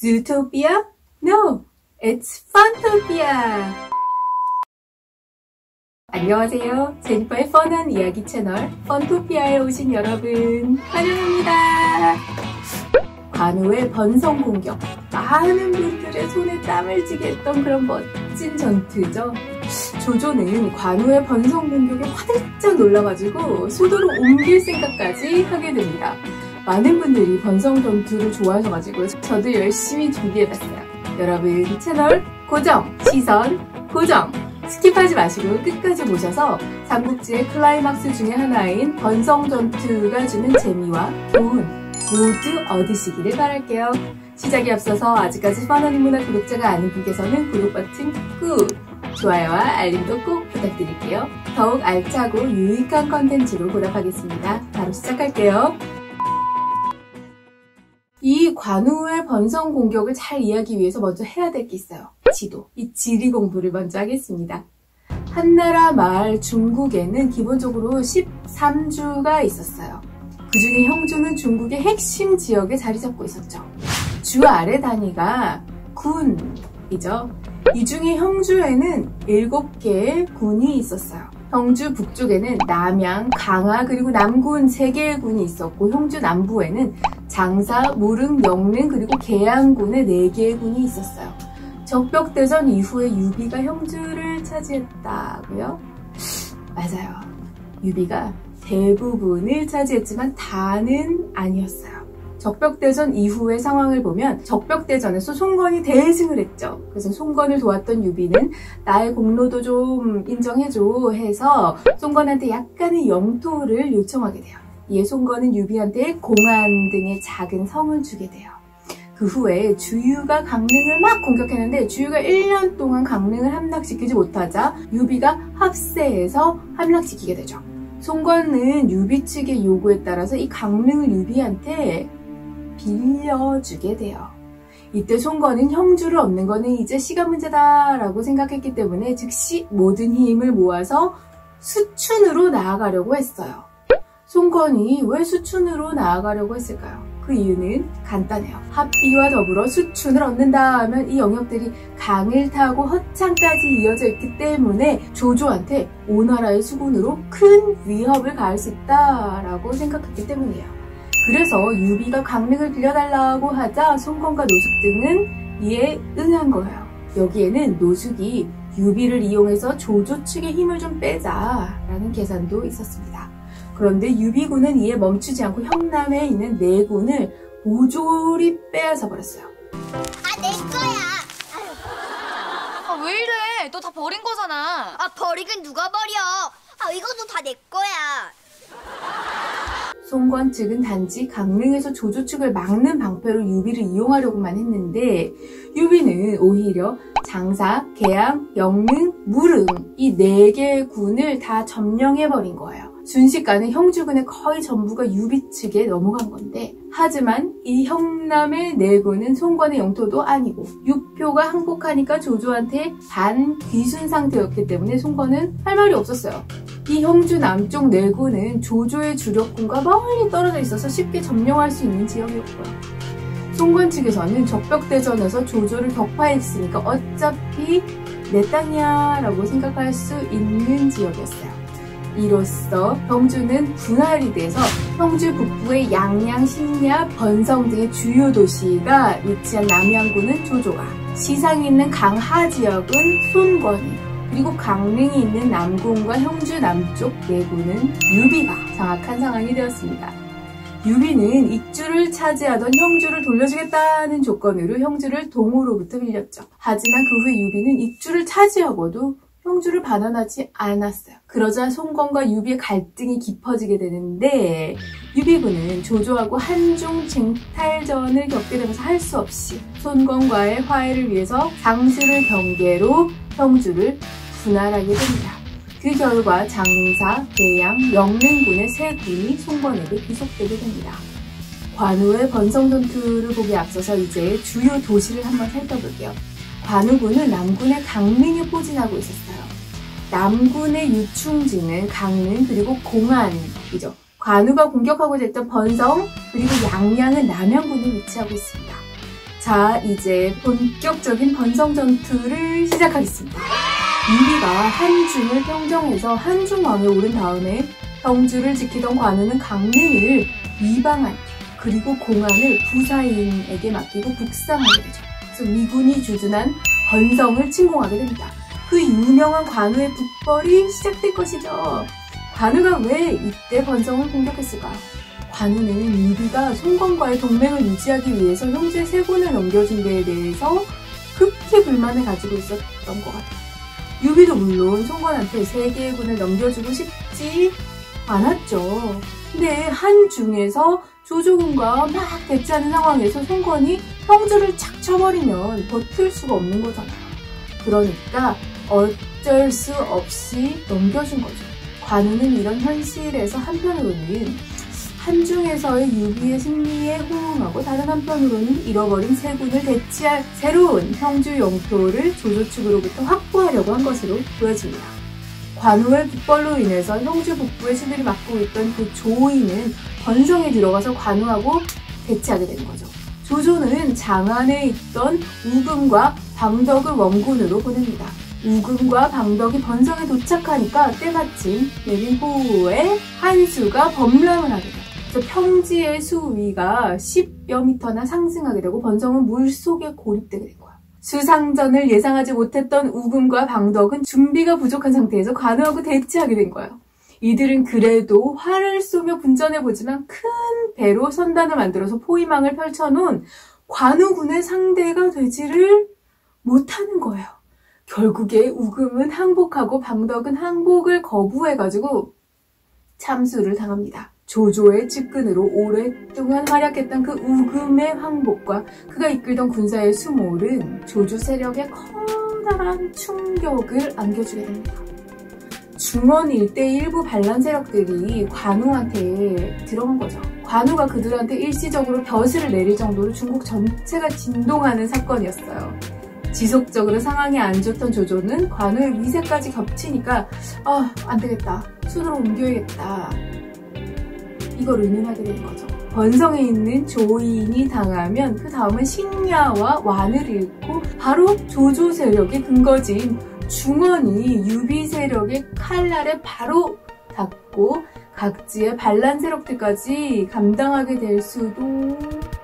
Zootopia? No, it's Funtopia! 안녕하세요. 제니퍼의 펀한 이야기 채널 펀토피아에 오신 여러분 환영합니다. 관우의 번성 공격, 많은 분들의 손에 땀을 쥐게 했던 그런 멋진 전투죠. 조조는 관우의 번성 공격에 화들짝 놀라가지고 수도로 옮길 생각까지 하게 됩니다. 많은 분들이 번성 전투를 좋아하셔가지고 저도 열심히 준비해봤어요. 여러분 채널 고정, 시선 고정! 스킵하지 마시고 끝까지 보셔서 삼국지의 클라이막스 중에 하나인 번성 전투가 주는 재미와 교훈 모두 얻으시기를 바랄게요. 시작에 앞서서 아직까지 펀어니문화 구독자가 아닌 분께서는 구독 버튼 꾹! 좋아요와 알림도 꼭 부탁드릴게요. 더욱 알차고 유익한 컨텐츠로 보답하겠습니다. 바로 시작할게요. 이 관우의 번성 공격을 잘 이해하기 위해서 먼저 해야 될 게 있어요. 지도. 이 지리 공부를 먼저 하겠습니다. 한나라 말 중국에는 기본적으로 13주가 있었어요. 그 중에 형주는 중국의 핵심 지역에 자리 잡고 있었죠. 주 아래 단위가 군이죠. 이 중에 형주에는 7개의 군이 있었어요. 형주 북쪽에는 남양, 강하, 그리고 남군 3개의 군이 있었고 형주 남부에는 장사, 무릉, 영릉, 그리고 계양군의 4개의 군이 있었어요. 적벽대전 이후에 유비가 형주를 차지했다고요? 맞아요. 유비가 대부분을 차지했지만 다는 아니었어요. 적벽대전 이후의 상황을 보면 적벽대전에서 송건이 대승을 했죠. 그래서 송건을 도왔던 유비는 나의 공로도 좀 인정해줘 해서 송건한테 약간의 영토를 요청하게 돼요. 이에 송건은 유비한테 공안 등의 작은 성을 주게 돼요. 그 후에 주유가 강릉을 막 공격했는데 주유가 1년 동안 강릉을 함락시키지 못하자 유비가 합세해서 함락시키게 되죠. 송건은 유비 측의 요구에 따라서 이 강릉을 유비한테 빌려주게 돼요. 이때 송건은 형주를 얻는 거는 이제 시간 문제다라고 생각했기 때문에 즉시 모든 힘을 모아서 수춘으로 나아가려고 했어요. 송건이 왜 수춘으로 나아가려고 했을까요? 그 이유는 간단해요. 합비와 더불어 수춘을 얻는다 하면 이 영역들이 강을 타고 허창까지 이어져 있기 때문에 조조한테 오나라의 수군으로 큰 위협을 가할 수 있다라고 생각했기 때문이에요. 그래서 유비가 강릉을 빌려달라고 하자 송건과 노숙 등은 이에 응한 거예요. 여기에는 노숙이 유비를 이용해서 조조 측의 힘을 좀 빼자라는 계산도 있었습니다. 그런데 유비군은 이에 멈추지 않고 형남에 있는 4군을 모조리 빼앗아 버렸어요. 아, 내 거야. 아, 왜 이래? 너 다 버린 거잖아. 아, 버리긴 누가 버려? 아, 이것도 다 내 거야. 송건 측은 단지 강릉에서 조조 측을 막는 방패로 유비를 이용하려고만 했는데 유비는 오히려 장사, 계양, 영릉, 무릉 이 4개의 군을 다 점령해버린 거예요. 순식간에 형주군의 거의 전부가 유비 측에 넘어간 건데 하지만 이 형남의 4군은 송건의 영토도 아니고 육표가 항복하니까 조조한테 반귀순 상태였기 때문에 송건은 할 말이 없었어요. 이 형주 남쪽 4군은 조조의 주력군과 멀리 떨어져 있어서 쉽게 점령할 수 있는 지역이었고요. 송건 측에서는 적벽대전에서 조조를 격파했으니까 어차피 내 땅이야 라고 생각할 수 있는 지역이었어요. 이로써 형주는 분할이 돼서 형주 북부의 양양, 신야, 번성 등의 주요 도시가 위치한 남양군은 조조가, 시상이 있는 강하 지역은 손권이, 그리고 강릉이 있는 남군과 형주 남쪽 4군은 유비가 장악한 상황이 되었습니다. 유비는 익주를 차지하던 형주를 돌려주겠다는 조건으로 형주를 동호로부터 빌렸죠. 하지만 그 후에 유비는 익주를 차지하고도 형주를 반환하지 않았어요. 그러자 송건과 유비의 갈등이 깊어지게 되는데 유비군은 조조하고 한중 쟁탈전을 겪게 되면서 할 수 없이 송건과의 화해를 위해서 장수를 경계로 형주를 분할하게 됩니다. 그 결과 장사, 계양, 영릉군의 3군이 송건에게 귀속되게 됩니다. 관우의 번성 전투를 보기에 앞서서 이제 주요 도시를 한번 살펴볼게요. 관우군은 남군의 강릉에 포진하고 있었어요. 남군의 유충지는 강릉 그리고 공안이죠. 관우가 공격하고자 했던 번성 그리고 양양은 남양군에 위치하고 있습니다. 자, 이제 본격적인 번성 전투를 시작하겠습니다. 유비가 한중을 평정해서 한중왕에 오른 다음에 평주를 지키던 관우는 강릉을 이방한테 그리고 공안을 부사인에게 맡기고 북상하게 되죠. 그래서 위군이 주둔한 번성을 침공하게 됩니다. 그 유명한 관우의 북벌이 시작될 것이죠. 관우가 왜 이때 번성을 공격했을까? 관우는 유비가 송건과의 동맹을 유지하기 위해서 형제 세군을 넘겨준 데에 대해서 극히 불만을 가지고 있었던 것 같아요. 유비도 물론 송건한테 3개의 군을 넘겨주고 싶지 않았죠. 근데 한중에서 조조군과 막 대치하는 상황에서 송건이 평주를 착 쳐버리면 버틸 수가 없는 거잖아요. 그러니까 어쩔 수 없이 넘겨준 거죠. 관우는 이런 현실에서 한편으로는 한중에서의 유비의 승리에 호응하고 다른 한편으로는 잃어버린 세군을 대치할 새로운 평주 영토를 조조 측으로부터 확보하려고 한 것으로 보여집니다. 관우의 북벌로 인해서 형주 북부의 수비를 맡고 있던 그 조이는 번성에 들어가서 관우하고 대치하게 되는 거죠. 조조는 장안에 있던 우금과 방덕을 원군으로 보냅니다. 우금과 방덕이 번성에 도착하니까 때마침 내린 호우에 한수가 범람을 하게 돼요. 그래서 평지의 수위가 10여 미터나 상승하게 되고 번성은 물속에 고립되게 된 거야. 수상전을 예상하지 못했던 우금과 방덕은 준비가 부족한 상태에서 관우하고 대치하게 된 거예요. 이들은 그래도 활을 쏘며 분전해보지만 큰 배로 선단을 만들어서 포위망을 펼쳐놓은 관우군의 상대가 되지를 못하는 거예요. 결국에 우금은 항복하고 방덕은 항복을 거부해가지고 참수를 당합니다. 조조의 측근으로 오랫동안 활약했던 그 우금의 항복과 그가 이끌던 군사의 수몰은 조조 세력에 커다란 충격을 안겨주게 됩니다. 중원 일대 일부 반란 세력들이 관우한테 들어간 거죠. 관우가 그들한테 일시적으로 벼슬을 내릴 정도로 중국 전체가 진동하는 사건이었어요. 지속적으로 상황이 안 좋던 조조는 관우의 위세까지 겹치니까 안 되겠다. 순으로 옮겨야겠다. 이걸 의논하게 되는 거죠. 번성에 있는 조인이 당하면 그 다음은 식야와 완을 잃고 바로 조조 세력의 근거지인 중원이 유비 세력의 칼날에 바로 닿고 각지의 반란 세력들까지 감당하게 될 수도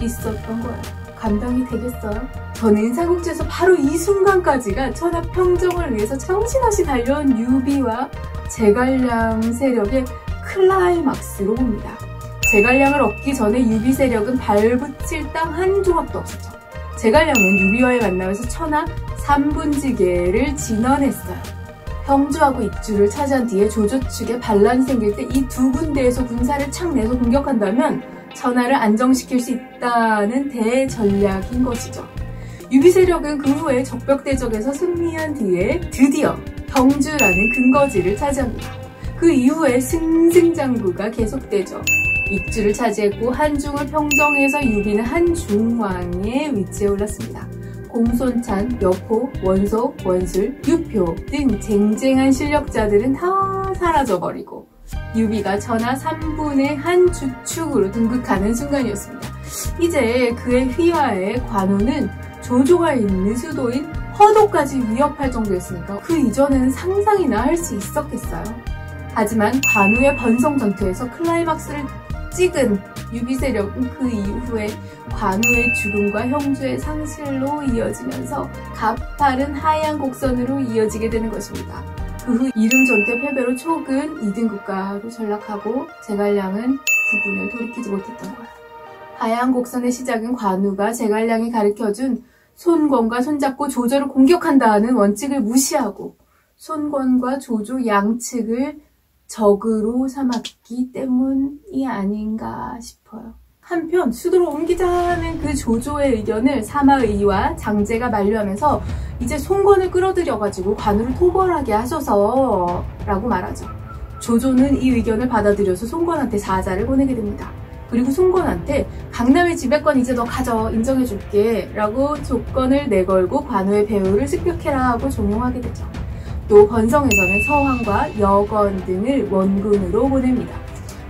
있었던 거예요. 감당이 되겠어요? 저는 삼국지에서 바로 이 순간까지가 천하 평정을 위해서 정신없이 달려온 유비와 제갈량 세력의 클라이막스로 봅니다. 제갈량을 얻기 전에 유비 세력은 발붙일 땅 한 조각도 없었죠. 제갈량은 유비와의 만남에서 천하 3분지계를 진언했어요. 평주하고 익주를 차지한 뒤에 조조 측에 반란이 생길 때 이 두 군데에서 군사를 착 내서 공격한다면 천하를 안정시킬 수 있다는 대전략인 것이죠. 유비 세력은 그 후에 적벽대적에서 승리한 뒤에 드디어 평주라는 근거지를 차지합니다. 그 이후에 승승장구가 계속되죠. 익주를 차지했고 한중을 평정해서 유비는 한중왕의 위치에 올랐습니다. 공손찬, 여포, 원속, 원술, 유표 등 쟁쟁한 실력자들은 다 사라져버리고 유비가 천하 3분의 1 주축으로 등극하는 순간이었습니다. 이제 그의 휘하에 관우는 조조가 있는 수도인 허도까지 위협할 정도였으니까 그 이전에는 상상이나 할 수 있었겠어요. 하지만 관우의 번성 전투에서 클라이막스를 찍은 유비 세력은 그 이후에 관우의 죽음과 형주의 상실로 이어지면서 가파른 하얀 곡선으로 이어지게 되는 것입니다. 그 후 이릉 전투의 패배로 촉은 2등 국가로 전락하고 제갈량은 국군을 돌이키지 못했던 거예요. 하얀 곡선의 시작은 관우가 제갈량이 가르쳐준 손권과 손잡고 조조를 공격한다는 원칙을 무시하고 손권과 조조 양측을 적으로 삼았기 때문이 아닌가 싶어요. 한편 수도로 옮기자는 그 조조의 의견을 사마의와 장제가 만류하면서 이제 송권을 끌어들여가지고 관우를 토벌하게 하셔서 라고 말하죠. 조조는 이 의견을 받아들여서 송권한테 사자를 보내게 됩니다. 그리고 송권한테 강남의 지배권 이제 너 가져 인정해줄게 라고 조건을 내걸고 관우의 배후를 습격해라 하고 종용하게 되죠. 또 번성에서는 서황과 여건 등을 원군으로 보냅니다.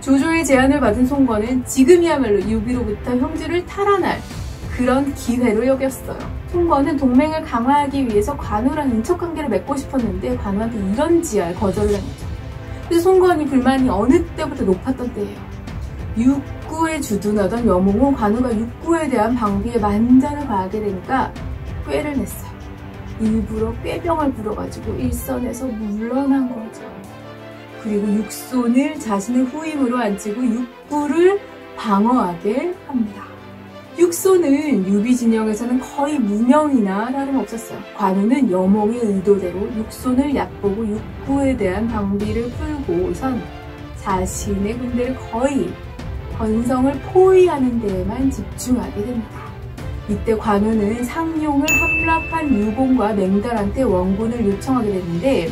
조조의 제안을 받은 송권은 지금이야말로 유비로부터 형주를 탈환할 그런 기회로 여겼어요. 송건은 동맹을 강화하기 위해서 관우랑 인척관계를 맺고 싶었는데 관우한테 이런 지하에 거절을 한 거죠. 그래서 송건이 불만이 어느 때부터 높았던 때예요. 육구에 주둔하던 여몽은 관우가 육구에 대한 방비에 만전을 가하게 되니까 꾀를 냈어요. 일부러 꾀병을 부려가지고 일선에서 물러난 거죠. 그리고 육손을 자신의 후임으로 앉히고 육구를 방어하게 합니다. 육손은 유비 진영에서는 거의 무명이나 다름없었어요. 관우는 여몽의 의도대로 육손을 얕보고 육구에 대한 방비를 풀고선 자신의 군대를 거의 건성을 포위하는 데에만 집중하게 됩니다. 이때 관우는 상용을 함락한 유공과 맹달한테 원군을 요청하게 됐는데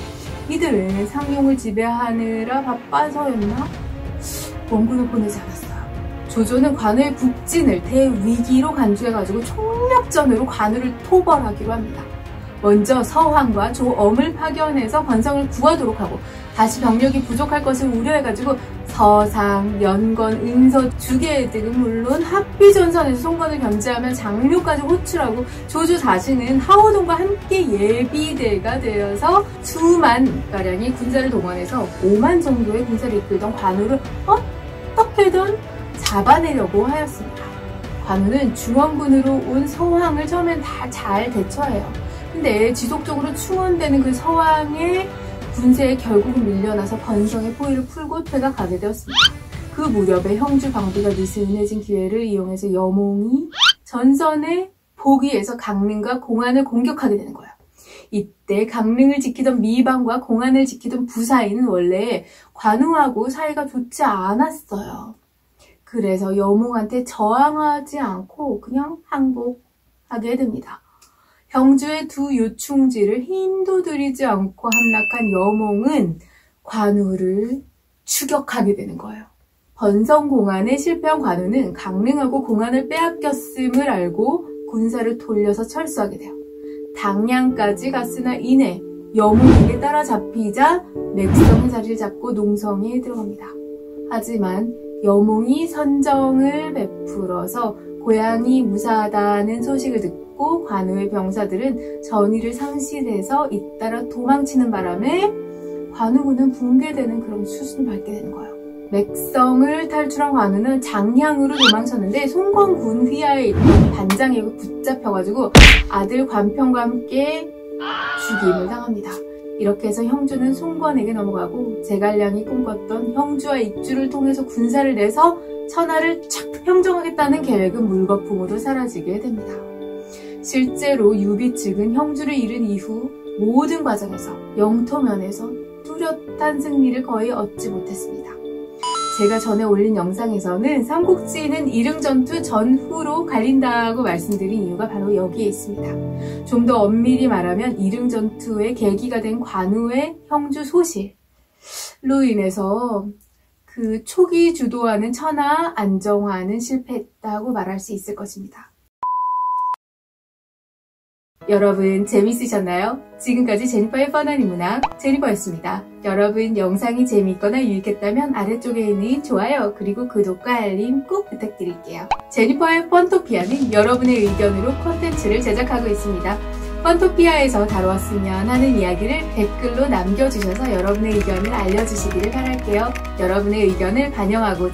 이들은 상용을 지배하느라 바빠서였나? 원군을 보내지 않았어요. 조조는 관우의 북진을 대위기로 간주해가지고 총력전으로 관우를 토벌하기로 합니다. 먼저 서황과 조엄을 파견해서 권성을 구하도록 하고 다시 병력이 부족할 것을 우려해가지고 서상, 연건, 은서, 주계 등은 물론 합비전선에서 송건을 견제하며 장묘까지 호출하고 조조 자신은 하오동과 함께 예비대가 되어서 수만가량의 군사를 동원해서 5만 정도의 군사를 이끌던 관우를 어떻게든 잡아내려고 하였습니다. 관우는 중원군으로 온 서황을 처음엔 다 잘 대처해요. 근데 지속적으로 충원되는 그 서황의 군세에 결국은 밀려나서 건성의 포위를 풀고 퇴각하게 되었습니다. 그 무렵에 형주 방비가 느슨해진 기회를 이용해서 여몽이 전선의 보기에서 강릉과 공안을 공격하게 되는 거예요. 이때 강릉을 지키던 미방과 공안을 지키던 부사인은 원래 관우하고 사이가 좋지 않았어요. 그래서 여몽한테 저항하지 않고 그냥 항복하게 됩니다. 형주의 두 요충지를 힘도 들이지 않고 함락한 여몽은 관우를 추격하게 되는 거예요. 번성공안에 실패한 관우는 강릉하고 공안을 빼앗겼음을 알고 군사를 돌려서 철수하게 돼요. 당양까지 갔으나 이내 여몽에게 따라잡히자 맥성의 자리를 잡고 농성에 들어갑니다. 하지만 여몽이 선정을 베풀어서 고향이 무사하다는 소식을 듣고 관우의 병사들은 전의를 상실해서 잇따라 도망치는 바람에 관우군은 붕괴되는 그런 수순을 밟게 되는 거예요. 맥성을 탈출한 관우는 장향으로 도망쳤는데 송건군 휘하에 있던 반장에게 붙잡혀가지고 아들 관평과 함께 죽임을 당합니다. 이렇게 해서 형주는 송건에게 넘어가고 제갈량이 꿈꿨던 형주와 입주를 통해서 군사를 내서 천하를 착 평정하겠다는 계획은 물거품으로 사라지게 됩니다. 실제로 유비 측은 형주를 잃은 이후 모든 과정에서 영토면에서 뚜렷한 승리를 거의 얻지 못했습니다. 제가 전에 올린 영상에서는 삼국지는 이릉전투 전후로 갈린다고 말씀드린 이유가 바로 여기에 있습니다. 좀 더 엄밀히 말하면 이릉전투의 계기가 된 관우의 형주 소실로 인해서 그 초기 주도하는 천하 안정화는 실패했다고 말할 수 있을 것입니다. 여러분 재밌으셨나요? 지금까지 제니퍼의 뻔한 인문학 제니퍼였습니다. 여러분 영상이 재밌거나 유익했다면 아래쪽에 있는 좋아요 그리고 구독과 알림 꼭 부탁드릴게요. 제니퍼의 펀토피아는 여러분의 의견으로 콘텐츠를 제작하고 있습니다. 펀토피아에서 다루었으면 하는 이야기를 댓글로 남겨주셔서 여러분의 의견을 알려주시기를 바랄게요. 여러분의 의견을 반영하고